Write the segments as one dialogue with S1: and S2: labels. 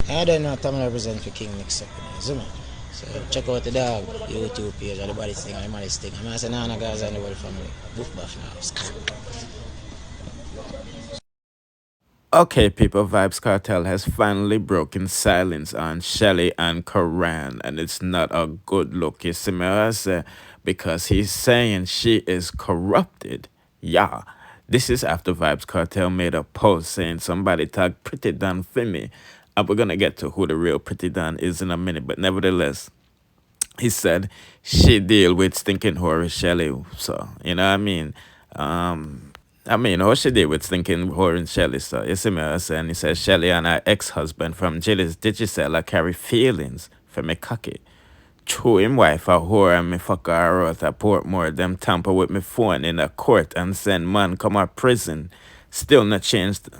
S1: I don't know Tamil represent for King next up, you know. So check out the dog YouTube page or the body thing or the money thing. I'm saying Nana guys and the whole family. Boof buff now.
S2: Okay, people, Vybz Kartel has finally broken silence on Shelly and Karan, and it's not a good look, you see me, I say, because he's saying she is corrupted. Yeah, this is after Vybz Kartel made a post saying somebody tagged Pretty Don for me. And we're gonna get to who the real Pretty Don is in a minute, but nevertheless, he said she deal with stinking whore Shelley. So, you know what I mean? What she did with stinking whore and Shelley. So, you see me, I say, and he said, Shelley and her ex-husband from Jilly's Digicel, I carry feelings for me cocky. True, him wife a whore and me fuck her out at Portmore. Them tamper with me phone in a court and send man come out prison. Still not change the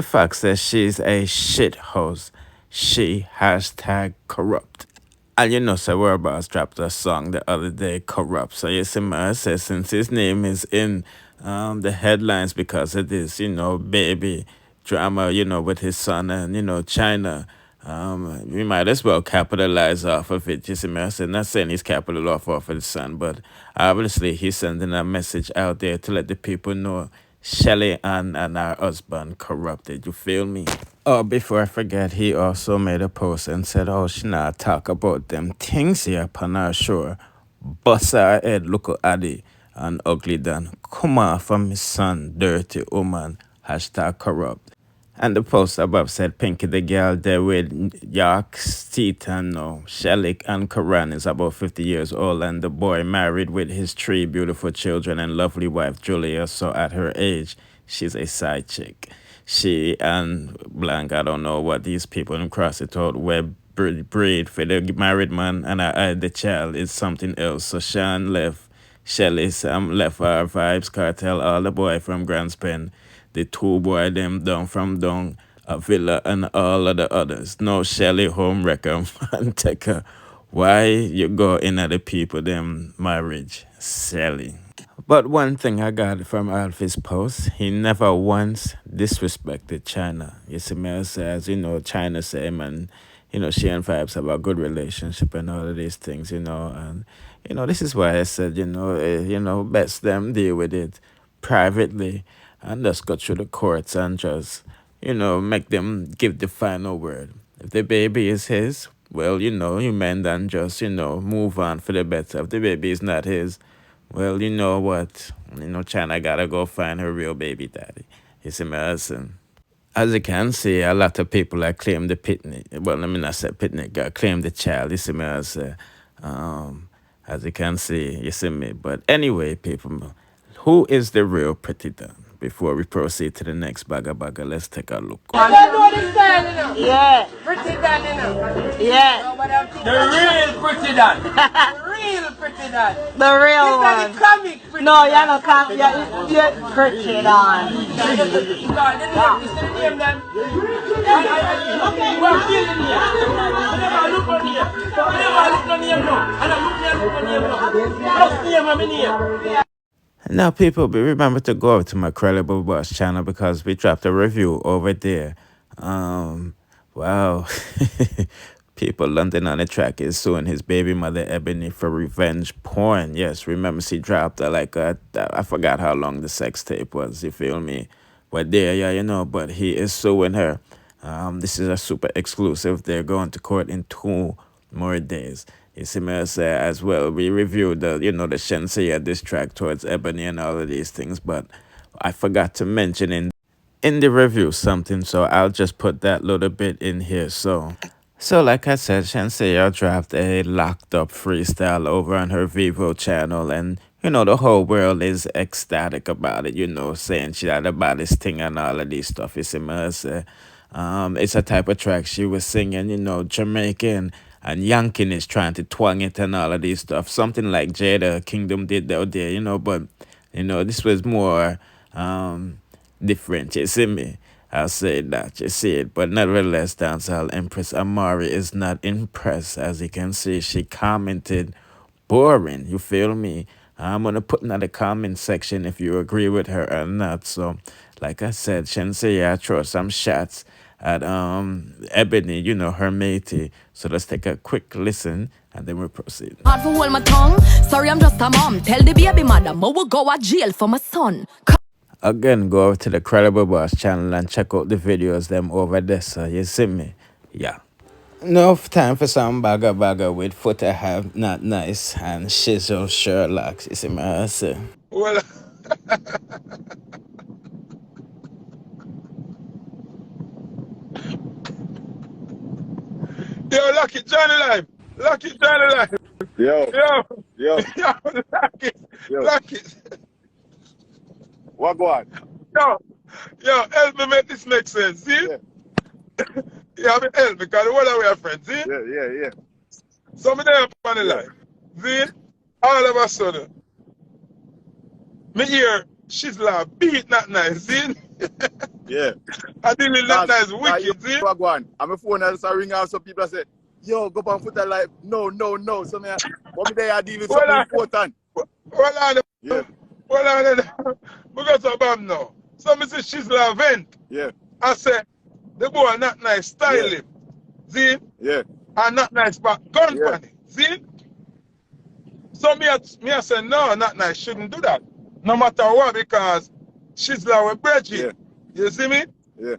S2: fact that she's a shit house. She hashtag corrupt. And you know, so Whereabouts dropped a song the other day, Corrupt. So you see, I said, since his name is in the headlines because of this, baby drama, with his son and, China, we might as well capitalize off of it. You see, I said, not saying he's capital off of his son, but obviously he's sending a message out there to let the people know Shelly and her husband corrupted. You feel me? Oh, before I forget, he also made a post and said, oh, she not talk about them things here upon her shore. Bust her head, Likkle Addi, and ugly Dan. Come on from his son, dirty woman. Hashtag corrupt. And the post above said Pinky the girl there with York, Teeth and no. Shelly and Karan is about 50 years old and the boy married with his 3 beautiful children and lovely wife Julia. So at her age, she's a side chick. She and blank, I don't know what these people in cross it out web breed for the married man and I the child is something else. So Sean left Shelly, Sam left her Vybz Kartel, all the boy from Grandspin, the 2 boy them down from down a villa and all of the others. No Shelly home wrecker man take her. Why you go in at the people them marriage? Shelly. But one thing I got from Alfie's post, he never once disrespected China. You see me as China say man, she and Vibes have a good relationship and all of these things, and this is why I said, best them deal with it privately and just go through the courts and just, make them give the final word. If the baby is his, well, you mend and just, move on for the better. If the baby is not his, well, you know what? China gotta go find her real baby daddy. You see me, listen. As you can see, a lot of people that claim the picnic. Well, let me not say picnic. Claim the child. You see me, as you can see, you see me. But anyway, people, who is the real Pretty Don? Before we proceed to the next bagger, let's take a look.
S3: You don't know this style, you know? Yeah. Pretty Dan, you know? Yeah. The real Pretty Dan. The real Pretty Dan. The real one. The comic Pretty No, you're not comic. You're Pretty Dan.
S2: Now, people, be remember to go over to my Credible Boss channel because we dropped a review over there. Wow. People, London on the track is suing his baby mother Ebony for revenge porn. Yes, remember she dropped I forgot how long the sex tape was. You feel me? But there, yeah, But he is suing her. This is a super exclusive. They're going to court in 2 more days. You see me as well. We reviewed the Shenseea diss track towards Ebony and all of these things, but I forgot to mention in the review something, so I'll just put that little bit in here. So like I said, Shenseea dropped a locked up freestyle over on her Vivo channel, and the whole world is ecstatic about it, saying she had the baddest thing and all of these stuff. You see me it's a type of track she was singing, Jamaican and yanking is trying to twang it and all of these stuff. Something like Jada Kingdom did out there, but this was more different. You see me? I'll say that, you see it. But nevertheless, dancehall Empress Amari is not impressed. As you can see, she commented, boring, you feel me? I'm going to put in the comment section if you agree with her or not. So, like I said, Shenseea throw some shots at Ebony, you know, her matey. So let's take a quick listen and then we'll proceed.
S4: Hard to hold my tongue. Sorry, I'm just a mom. Tell the baby mother, I will go to jail for my son.
S2: Again, go over to the Credible Boss channel and check out the videos them over there, so you see me? Yeah. Enough time for some bagger with foot I have not nice and shizzle Sherlock. You see me? I say.
S5: Well, yo, Lucky Johnny Life. Lucky Johnny Life.
S6: Yo,
S5: Yo,
S6: yo,
S5: yo, Lucky.
S6: yo.
S5: Lucky.
S6: What go on?
S5: Yo, help me make this make sense. See?
S6: Yeah.
S5: You have to help me because one of our friends. See?
S6: Yeah.
S5: So me there on the line. See? All of a sudden, me hear she's like beat not nice. See?
S6: Yeah.
S5: I think it's not nice wicked. See?
S6: What go on? I'm a phone and so ring out, so people say, yo, go on foot like, no. So me, what me there I deal with something important.
S5: Well on,
S6: Yeah.
S5: because of them now. So me say she's like vent.
S6: Yeah.
S5: I said, the boy not nice style him. See?
S6: Yeah.
S5: And not nice back gun
S6: Yeah.
S5: funny. See? So me I say, no, not nice, shouldn't do that. No matter what, because she's like a Bridget.
S6: Yeah.
S5: You see me?
S6: Yeah.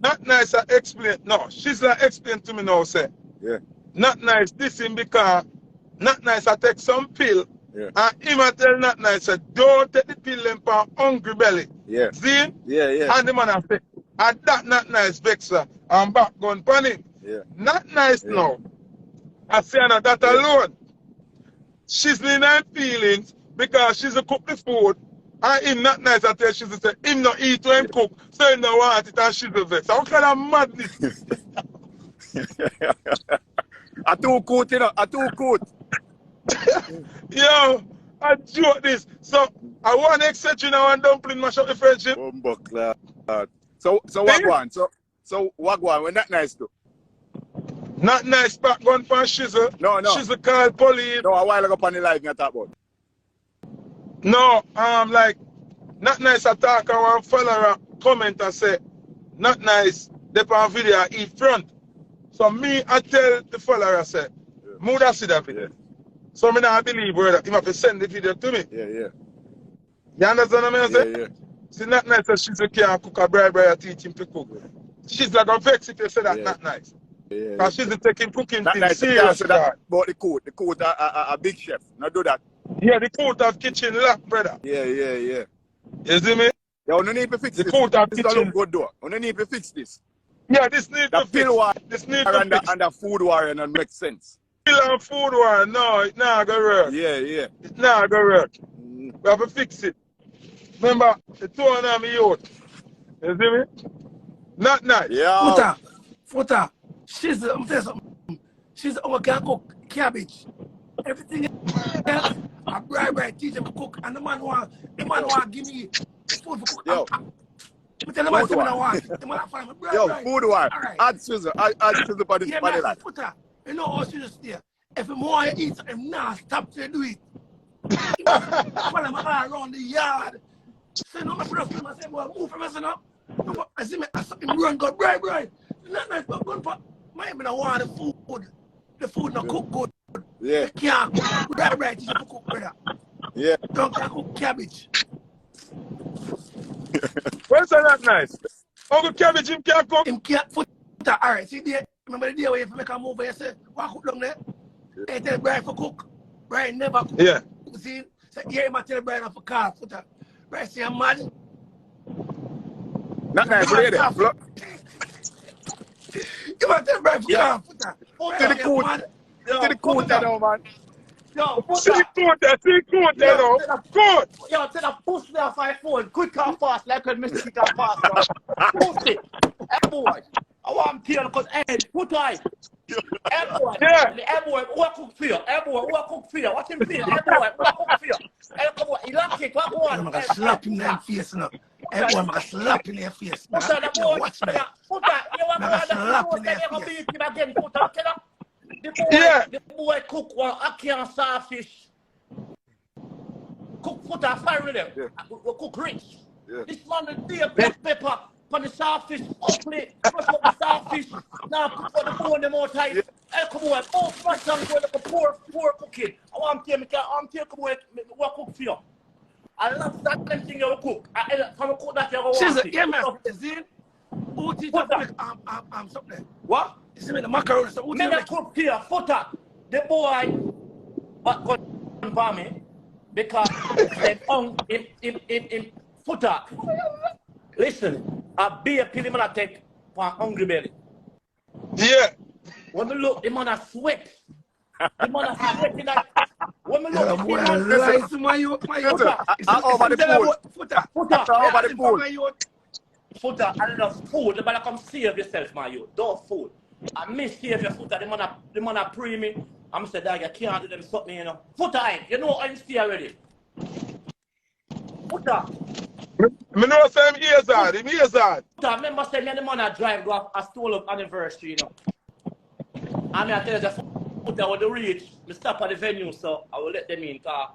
S5: Not nice I explain. No, she's like explain to me now, say.
S6: Yeah.
S5: Not nice this him because not nice I take some pill.
S6: Yeah.
S5: And him I tell not nice, say, don't take the pill them for hungry belly.
S6: Yeah.
S5: See?
S6: Yeah.
S5: And the man I say, and that not nice vexer and back gun pan him.
S6: Yeah.
S5: Not nice now. I say no, that alone. She's in her feelings because she's a cook the food. And him not nice I tell she's a say him not eat when him cook. So him not want it and she's a vex. How kind of madness?
S6: I too coat, you know. I too coat.
S5: Yo, I joke this. So I want to accept you now and dumpling mash up the friendship.
S6: Bumbuckler. So what go on? So what go on? We're not nice too.
S5: Not nice back gun for shizzle.
S6: No.
S5: Shizzle call police.
S6: No, a while ago on the live you talk about.
S5: No, like, not nice attack and one follower comment and say, not nice, they on video eat front. So me, I tell the follower, I say, mood I see that video. So me not believe where that, he have to send the video to me.
S6: Yeah.
S5: You understand what I say?
S6: Yeah.
S5: See, not nice that she's a can't cook a bride teach him to cook. She's like a vex if you say that, not nice.
S6: Yeah.
S5: Because she's taking cooking
S6: Not
S5: things
S6: nice.
S5: serious.
S6: About the coat. The coat a big chef. Not do that.
S5: Yeah, the coat of kitchen lock, brother.
S6: Yeah.
S5: You see me?
S6: Yeah, we need to fix
S5: The
S6: this.
S5: coat of
S6: This
S5: kitchen.
S6: don't look good though. We need to fix this.
S5: Yeah, this need
S6: The
S5: to fix.
S6: pill war
S5: This need to fix.
S6: and the food war and make sense.
S5: Pill and food war, no, it not gonna work.
S6: Yeah.
S5: It not gonna work. We have to fix it. Remember, the two of them youth. You see me? Not nice.
S6: Yeah.
S3: Footer. She's our can cook cabbage. Everything else, I bribe teach him to cook, and the man want give me food for cook.
S6: Yo.
S3: I tell him I want. The man find me
S6: Yo,
S3: bribe.
S6: food war.
S3: Alright.
S6: Add sizzle for this
S3: Yeah,
S6: body
S3: man,
S6: like.
S3: Footer. You know how she just there. If you want to eat something, nah, stop to do it. While I'm all around the yard. So you know my brother, I say, well, move from us now. I see me, I saw him run, go, bribe. Not nice, but gun for, my man, I want the food. The food not cook good.
S6: Yeah.
S3: You can't cook, bribe, teach you to cook, brother.
S6: Yeah.
S3: Don't cook cabbage.
S5: Where's that nice? Uncle Cabbage, him can't cook.
S3: Him can't put that. All right, see there. Remember the day where you make a move where you say, what cook down there? Hey, tell Brian for cook. Brian never cook.
S5: Yeah.
S3: See? So yeah, him tell Brian for car. Put that. Brian say, I'm mad.
S6: Not nice, lady.
S3: You want to tell Brian for car. Put that.
S6: To the coat. To the coat now, man.
S3: Yo, put
S5: See
S3: that.
S5: good, now. Good.
S7: Yo, tell them push me off my phone, quick and fast, like when Mr. Quick and fast, bro. Push it. Hey, boy. I want to kill because, hey, put on. Hey, boy.
S5: Yeah.
S7: Hey, boy, who cook for you? Hey, boy, who cook for you? Watch him feel. Hey, boy, who cook for you? Hey, come on, he lock it, what go on?
S3: I'm going to slap him in the face now. Everyone, I'm going to slap him in the face.
S7: Put on the boy.
S3: Watch me.
S7: Put on. You want to
S3: I'm
S7: slap
S3: gonna
S7: him
S3: slap him in the
S7: beat him again, put on, tell him.
S5: Yeah.
S7: The boy cook one ackee and sawfish. Cook put a fire with them.
S6: Yeah.
S7: We cook rich.
S6: Yeah.
S7: This man is there, black pepper. For the sawfish, ugly, brush up the sawfish. Now put the bone them out tight. Hey, come on, oh, fresh and go like a poor cooking. I want to come on, what cook for you. I love that thing you cook. From a cook that you want.
S3: She's a man. Who teach you something?
S7: What?
S3: You see me the macaroni, so who
S7: Me not cook here, footer. The boy, but got for me because they found in footer. Listen, a beer pill him and take for hungry belly.
S5: Yeah.
S7: When we look, the man a sweat. The man a sweat in that. When we look,
S3: boy, lies to my youth.
S7: Footer.
S6: Over the pool. Over the pool.
S7: Footer, I love food. You better come save yourself, my youth. Don't food. I misbehave your footer. The man a pre me. I'm saying, dog, you can't do them something, you know. Footer, you know I'm still already. Footer.
S5: Me know some ears hard. Him ears hard.
S7: Footer, remember saying me and the man a drive go a stole up anniversary, you know. And I tell you, the footer when they reach, me stop at the venue, so I will let them in. Cause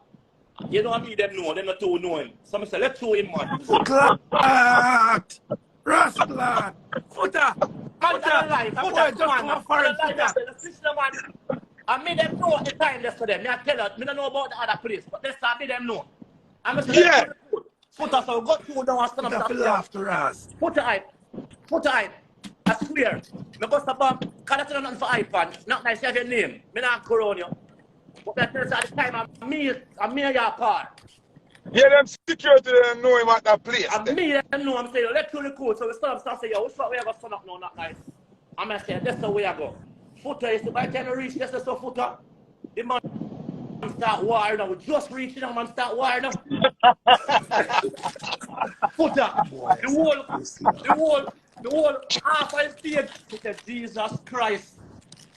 S7: you know what I mean, them know, them not too know him. So I say, let's show him, man.
S3: Clot! Rascal! Footer!
S7: I made them know at the time yesterday. Me I tell her, me don't know about the other place, but this time I made them know. I'm going to Footer, so go through down and stand up.
S3: After us.
S7: Footer, I swear. Me go stop up, because that's not nothing for iPad. Not nice to have your name. Me not corona you. But that tells at the time, I'm me your part.
S5: Yeah, them security them know him at that place.
S7: And me them know, I'm saying, let's do the code. So we stand up and say, yo, which way I go stand up now, not nice. I'm going to say, that's the way I go. Footer is by the time you reach, that's the Footer. The man start war now. We just reaching out, man start war now. Footer, the whole half of the stage. He said, Jesus Christ.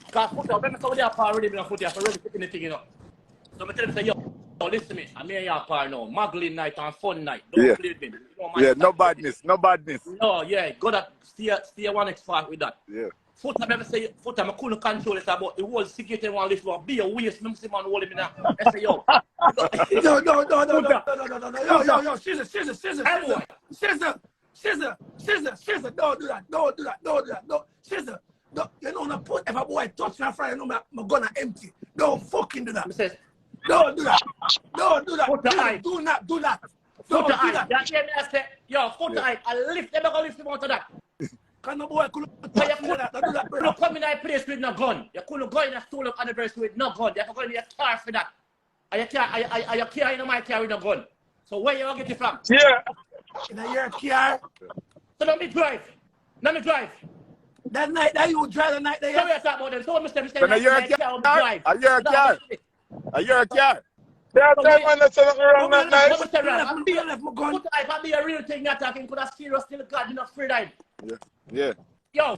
S7: Because Footer, when I saw the part already, I'm Footer, I'm already picking the thing, you know. So I tell him, say, yo, listen to me. I'm here your part now. Muggling night and fun night. Don't play with me.
S6: No badness.
S7: No, yeah. Gotta stay one expert with that.
S6: Yeah.
S7: Footer, I say, Footer, I couldn't control it about the whole security one lift will be a waste. I'm saying, man, hold him now. I say, yo.
S3: No. Yo, scissor. Don't do that. No, scissor. No, you know, no, put if a boy touch my friend, no, I'm gonna empty. Don't fucking do that. Don't do that.
S7: Footer,
S3: do not do that.
S7: Footer, I say, yo, Footer, I lift them, I'm gonna lift him out of that.
S3: Can no boy could
S7: you couldn't come in a place with no gun. You couldn't go in a stool up anniversary with no gun. You have to go in your car for that. And you can't in my car with no gun. So where you get it from?
S5: Yeah.
S3: In your car.
S7: So let me drive.
S3: That night that you drive the night that you
S7: so we talk about them. So Mr.
S6: Are you a car?
S5: There are times when that's not around that night.
S7: If I be a real thing you're talking, could have serious still God enough free time.
S6: Yeah.
S7: Yo,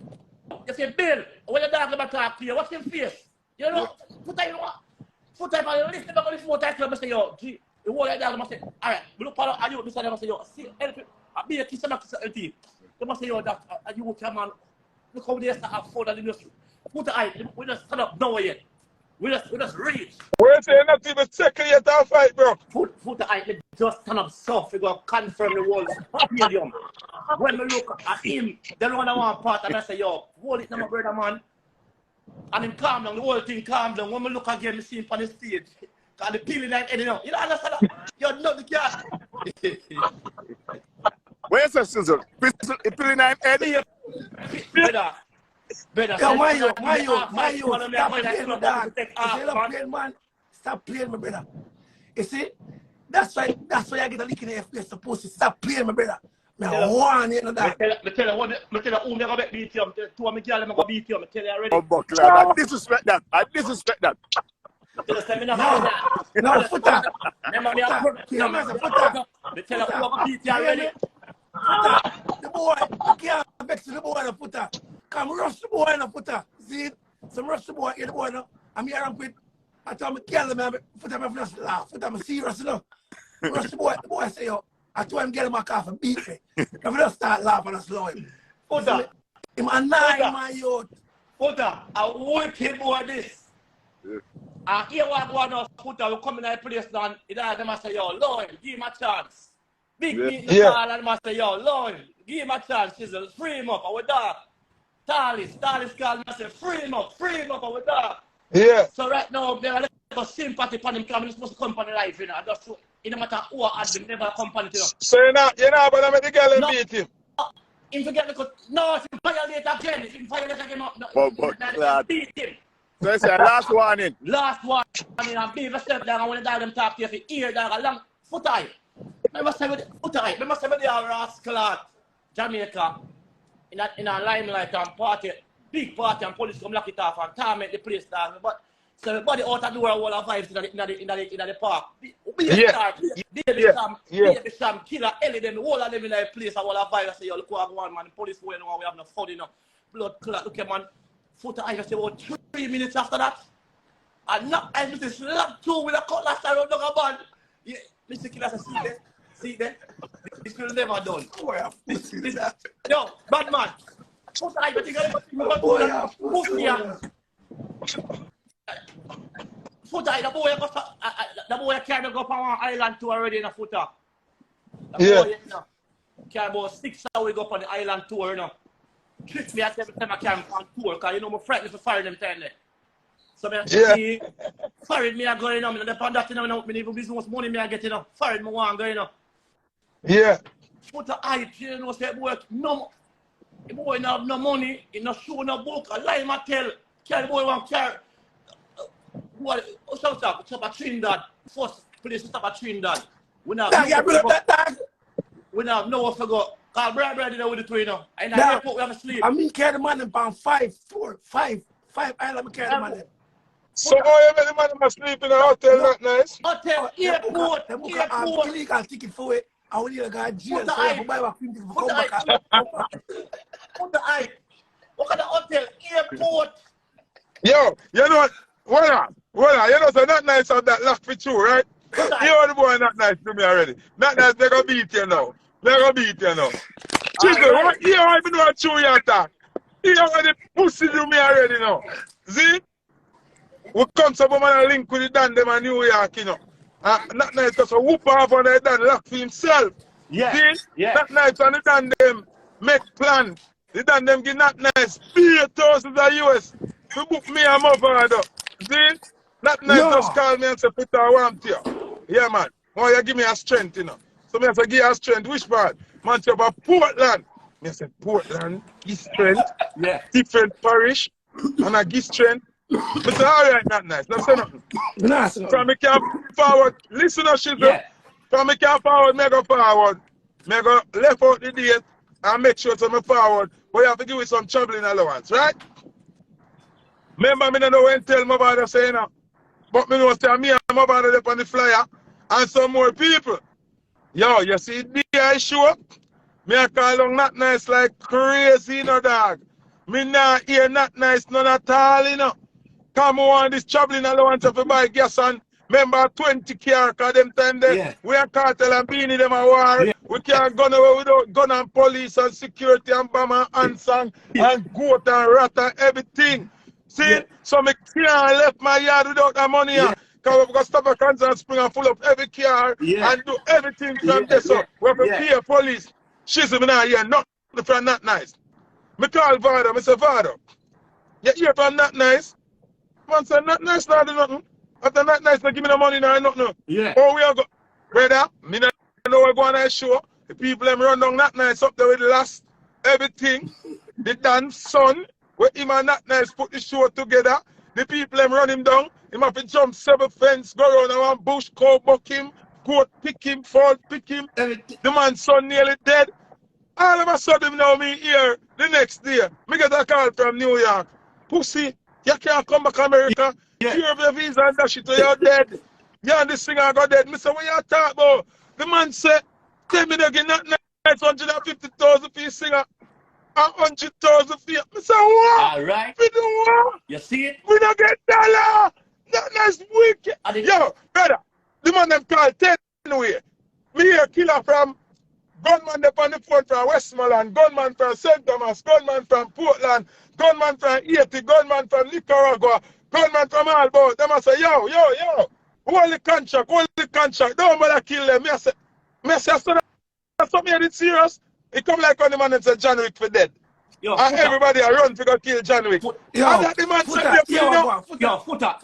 S7: you say, Bill, when the dog about talk to you, what's your face? You know, Footer, if I listen to this more time, I say, yo, gee, the whole like that, I say, all right, we look at you, this and I say, yo, see, I'll be a kiss and a kiss. They must say, yo, that you come on, look how they start have fun in the industry. Footer, we just stand up nowhere yet. We just reach.
S5: We're saying not even second yet to fight, bro.
S7: Footer, just stand up soft. We go confirm the whole stadium. When we look at him, the one I want part, and I say, yo, hold it, my brother, man. And him calm down, the whole thing calm down. When we look again, we see him on the stage. Because the peeling like Eddie now. You don't understand that? You're not the cat.
S6: Where's the scissor? Peeling like Eddie?
S7: Better.
S3: Yo, my you, stop playing, my brother. You see, that's why I get a lick in the face. Supposed to stop playing, my brother. I want you know that.
S7: I tell you who I'm going to beat you. Two of my girls I'm going to beat you. I tell you already.
S6: Oh, Buckler, I disrespect that.
S7: No, Footer. I tell you who I'm going to beat you already.
S3: The boy, I can't vex the boy in the Footer. Come rush the boy in the Footer. See, some rush the boy in the boy now. I'm here and quit. I tell me, kill him, Footer, I'm not laugh. Footer, I'm serious enough. Rush the boy say, yo, I told him get him a car and beat me. I'm just start laughing and slow him.
S7: Footer.
S3: Him a nine, my youth.
S7: Footer, I want him over this. And here what going on, Footer, we come in that place now, and them say, yo, Lord, give him a chance. Big meeting call and I say, yo, Lord, Give him a chance, Shizzle. Free him up, our dog. Talis called me and said, free him up, our dog.
S5: Yeah.
S7: So right now, there are a little sympathy for him because he's supposed to come on the life, you know. Just so, it no matter who I had him, never come on it, you know.
S5: So you're not about to make the girl beat him?
S7: If you get the no, if you violate again, beat him.
S6: So I say, last warning.
S7: Last warning, and be step down and when the dog them talk to you, if you hear dog a long foot eye. Remember say with the rascal Jamaica in a limelight and party, big party and police come lock it off and torment the place dog. But so everybody out of the world all of vibes in the park. Baby Sam, Killer, Ellie, them, all of them in the place all of vibes. I say, yo, look what one man, the police going on, we have no fun enough. Blood clot, look at man. Foot I say about 3 minutes after that. And not I just slap two with a cutlass around the band. Yeah, Mr. Killer says, see there? This will never done. Yo, bad man. Foot I but you got Foot I, the boy can't go up on one island tour already in a footer. The boy, you know, can't about 6 hours go up on the island tour, you know. Trick me at every time I can on tour, because you know, I'm frightened for firing them time there. So, firing me, I go, you know, I'm depend that, you know, I even business money me I get, you know, firing me one go, you know.
S5: Yeah.
S7: Put the eye, you know, say, boy, no, the boy no have no money, he no show no book, a lie my tell, carry boy one carry. What, stop at Trinidad, first place to stop at Trinidad. We now have nowhere to go. Cause brother did with the two, you know. And I airport we have to sleep.
S3: I mean carry the man about 5 island carry the man.
S5: So how you make the man must sleep in a hotel not nice?
S7: Hotel, airport.
S3: Illegal ticket for it. I will need a jail.
S7: Put the eye. What kind of hotel? Airport.
S5: Yo, you know what? You know, so not nice of that lock for you, right? You know the boy not nice to me already. Not nice, they gonna beat you now. Chisel, what you even know what you attack? You already pussy to me already now. See? We come to man and link with the Dan them in New York, you know. Not nice because a whoop off on the Dan lock for himself.
S7: Yeah.
S5: See? Yeah. Not nice and the Dan them make plans. The Dan them give not nice. $1,000 US. To book me and my father. See? Not nice just call me and say put a warm to you. Yeah man. Oh you give me a strength, you know. So I say give you a strength. Which part? Man say about Portland. I say Portland, give strength.
S7: Yeah.
S5: Different parish. And I give strength. But say alright, not nice. Don't say nothing.
S3: Nice.
S5: From me can forward. Listen to Shizzle. Yeah. From me can forward, me go forward. Me go left out the date and make sure to me forward. But you have to give me some traveling allowance, right? Remember me don't know when tell my brother say now. But me know say me and my brother up on the flyer and some more people. Yo, you see the I show up? Me I call on not nice like crazy, you know, dog. Me not hear not nice none at all, you know. Come on this traveling allowance if you buy gas and remember 20 car, cause them time there we are cartel and beanie them a war. We can't go away without gun and police and security and bomb and ansang and goat and rat and everything. See? So me can't left my yard without that money. Because we've got to stop a concert spring and full up every car and do everything from this up. We have to pay police. She's me now here, not from not nice. Me call Vado, I say Vado. You hear from not nice? Man say not nice not do nothing. After not nice, they give me the money now, nothing.
S7: Yeah.
S5: Oh, we are go. Brother, me not know we're going to show. The people them run down not nice up there with the last everything. The dance son, where him and not nice put the show together. The people them run him down. Him have to jump 7 fence, go around and one bush, cow buck him, goat pick him, fall pick him. The man's son nearly dead. All of a sudden now me here the next day. Me get a call from New York. Pussy, you can't come back to America. You have your visa and dash it to you're dead. You and this singer got dead. Me say, what you talk about? The man said, tell me they get not nice 150,000 for your singer. 100,000 for you. Me say, what?
S7: Alright.
S5: We do what?
S7: You see it?
S5: We don't get dollar. That nice wicked. Yo, brother, the man them called 10 anyway. Me here killer from gunman up on the phone from Westmoreland, gunman from St. Thomas, gunman from Portland, gunman from Haiti, gunman from Nicaragua, gunman from all about. Them I say, yo, hold the contract, don't bother kill them. Me I say, son, that's something I did serious. It come like when the man that said John Wick for dead.
S7: Yo,
S5: And everybody a run to go kill John Wick.
S6: Yo,
S5: And that the man said,
S6: yo,
S7: Footer.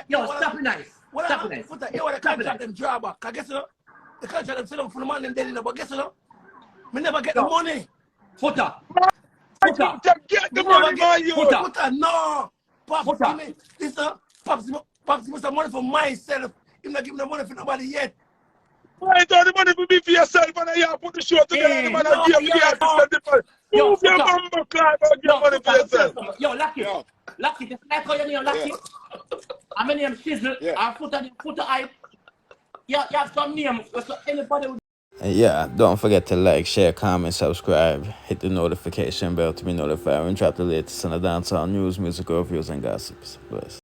S7: Yo, stop it nice. Stop it nice.
S6: Footer, you want the contract them drawback. I guess you know, the contract them sit down for the man them dead, but guess you know, me never get the money.
S7: Footer.
S5: Get the money, man, you.
S6: Footer, no. Pops, give me, listen, Pops, give me some money for myself. He's not giving the money for nobody yet.
S5: Why don't the money for me for yourself and you put the show together and the man and give me the artist. Move your bumbo climb and give money for yourself.
S7: Yo, Lucky, just like how you name Lucky. I'm in name Shizzle, and Footer hype. You have some names, so anybody would.
S2: And yeah, don't forget to like, share, comment, subscribe, hit the notification bell to be notified when we drop the latest on the dancehall news, music reviews, and gossips. Bless.